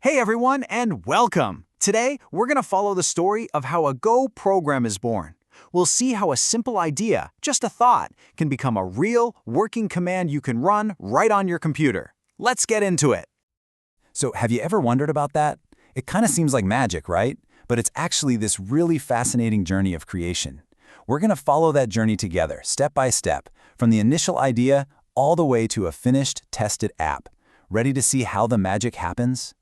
Hey everyone, and welcome! Today, we're going to follow the story of how a Go program is born. We'll see how a simple idea, just a thought, can become a real, working command you can run right on your computer. Let's get into it. So have you ever wondered about that? It kind of seems like magic, right? But it's actually this really fascinating journey of creation. We're going to follow that journey together, step by step, from the initial idea all the way to a finished, tested app. Ready to see how the magic happens?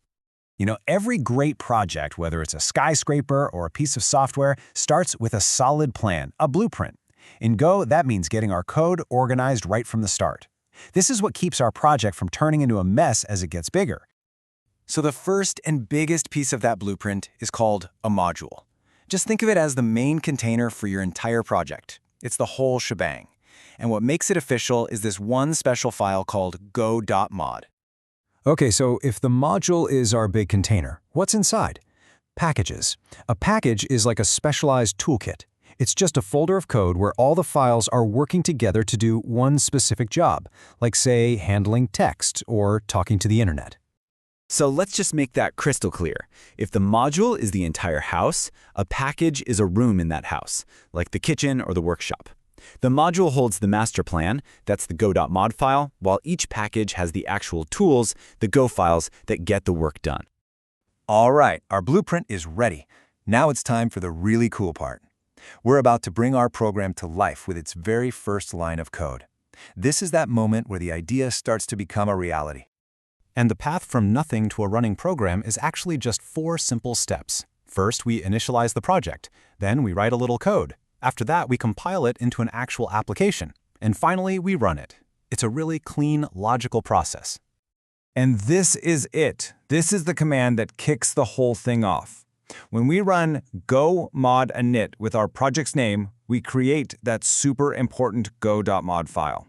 You know, every great project, whether it's a skyscraper or a piece of software, starts with a solid plan, a blueprint. In Go, that means getting our code organized right from the start. This is what keeps our project from turning into a mess as it gets bigger. So the first and biggest piece of that blueprint is called a module. Just think of it as the main container for your entire project. It's the whole shebang. And what makes it official is this one special file called go.mod. Okay, so if the module is our big container, what's inside? Packages. A package is like a specialized toolkit. It's just a folder of code where all the files are working together to do one specific job, like, say, handling text or talking to the internet. So let's just make that crystal clear. If the module is the entire house, a package is a room in that house, like the kitchen or the workshop. The module holds the master plan, that's the go.mod file, while each package has the actual tools, the Go files, that get the work done. All right, our blueprint is ready. Now it's time for the really cool part. We're about to bring our program to life with its very first line of code. This is that moment where the idea starts to become a reality. And the path from nothing to a running program is actually just 4 simple steps. First, we initialize the project. Then we write a little code. After that, we compile it into an actual application. And finally, we run it. It's a really clean, logical process. And this is it. This is the command that kicks the whole thing off. When we run go.mod init with our project's name, we create that super important go.mod file.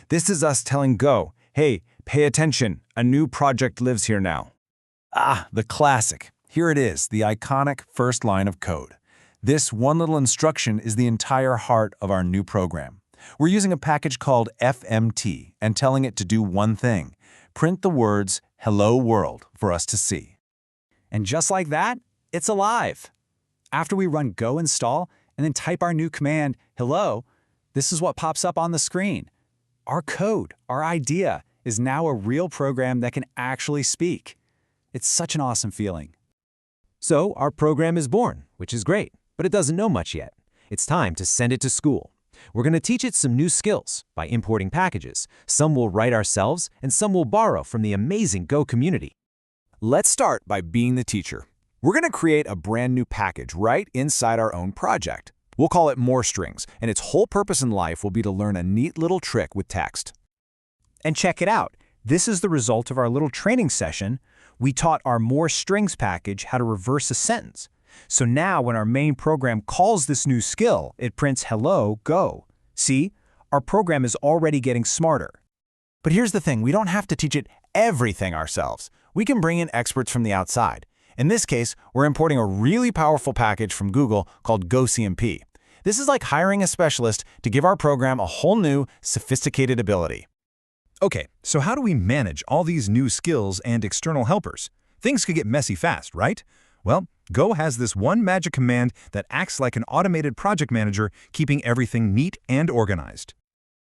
This is us telling Go, hey, pay attention, a new project lives here now. Ah, the classic. Here it is, the iconic first line of code. This one little instruction is the entire heart of our new program. We're using a package called FMT and telling it to do one thing: print the words "Hello World" for us to see. And just like that, it's alive. After we run go install and then type our new command, hello, this is what pops up on the screen. Our code, our idea, is now a real program that can actually speak. It's such an awesome feeling. So our program is born, which is great, but it doesn't know much yet. It's time to send it to school. We're going to teach it some new skills by importing packages. Some we'll write ourselves, and some we'll borrow from the amazing Go community. Let's start by being the teacher. We're going to create a brand new package right inside our own project. We'll call it More Strings, and its whole purpose in life will be to learn a neat little trick with text. And check it out. This is the result of our little training session. We taught our More Strings package how to reverse a sentence. So now when our main program calls this new skill, it prints hello, Go. See? Our program is already getting smarter. But here's the thing, we don't have to teach it everything ourselves. We can bring in experts from the outside. In this case, we're importing a really powerful package from Google called GoCMP. This is like hiring a specialist to give our program a whole new, sophisticated ability. Okay, so how do we manage all these new skills and external helpers? Things could get messy fast, right? Well, Go has this one magic command that acts like an automated project manager, keeping everything neat and organized.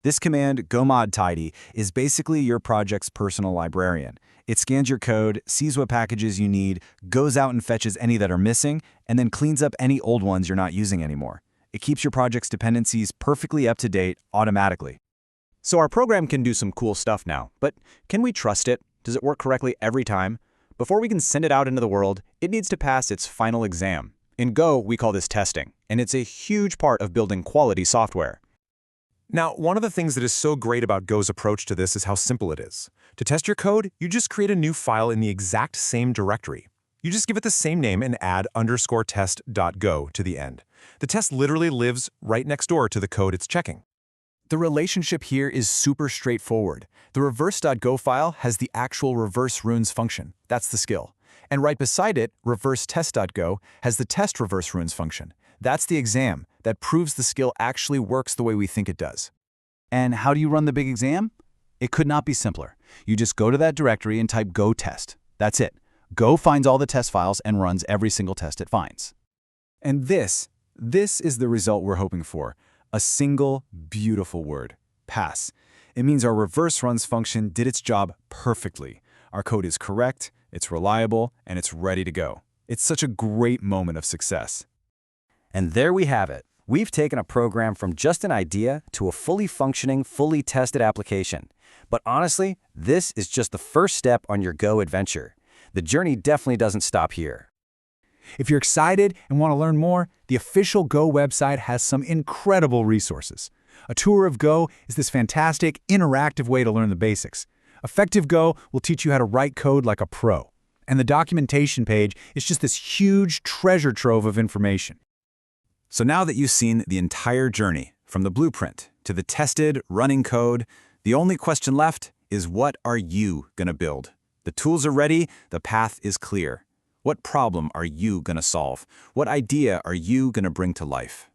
This command, go.mod tidy, is basically your project's personal librarian. It scans your code, sees what packages you need, goes out and fetches any that are missing, and then cleans up any old ones you're not using anymore. It keeps your project's dependencies perfectly up to date automatically. So our program can do some cool stuff now, but can we trust it? Does it work correctly every time? Before we can send it out into the world, it needs to pass its final exam. In Go, we call this testing, and it's a huge part of building quality software. Now, one of the things that is so great about Go's approach to this is how simple it is. To test your code, you just create a new file in the exact same directory. You just give it the same name and add _test.go to the end. The test literally lives right next door to the code it's checking. The relationship here is super straightforward. The reverse.go file has the actual reverse runes function. That's the skill. And right beside it, reverse test.go has the test reverse runes function. That's the exam that proves the skill actually works the way we think it does. And how do you run the big exam? It could not be simpler. You just go to that directory and type go test. That's it. Go finds all the test files and runs every single test it finds. And this is the result we're hoping for. A single, beautiful word. Pass. It means our reverse runs function did its job perfectly. Our code is correct, it's reliable, and it's ready to go. It's such a great moment of success. And there we have it. We've taken a program from just an idea to a fully functioning, fully tested application. But honestly, this is just the first step on your Go adventure. The journey definitely doesn't stop here. If you're excited and want to learn more, the official Go website has some incredible resources. A tour of Go is this fantastic, interactive way to learn the basics. Effective Go will teach you how to write code like a pro. And the documentation page is just this huge treasure trove of information. So now that you've seen the entire journey, from the blueprint to the tested, running code, the only question left is what are you going to build? The tools are ready, the path is clear. What problem are you going to solve? What idea are you going to bring to life?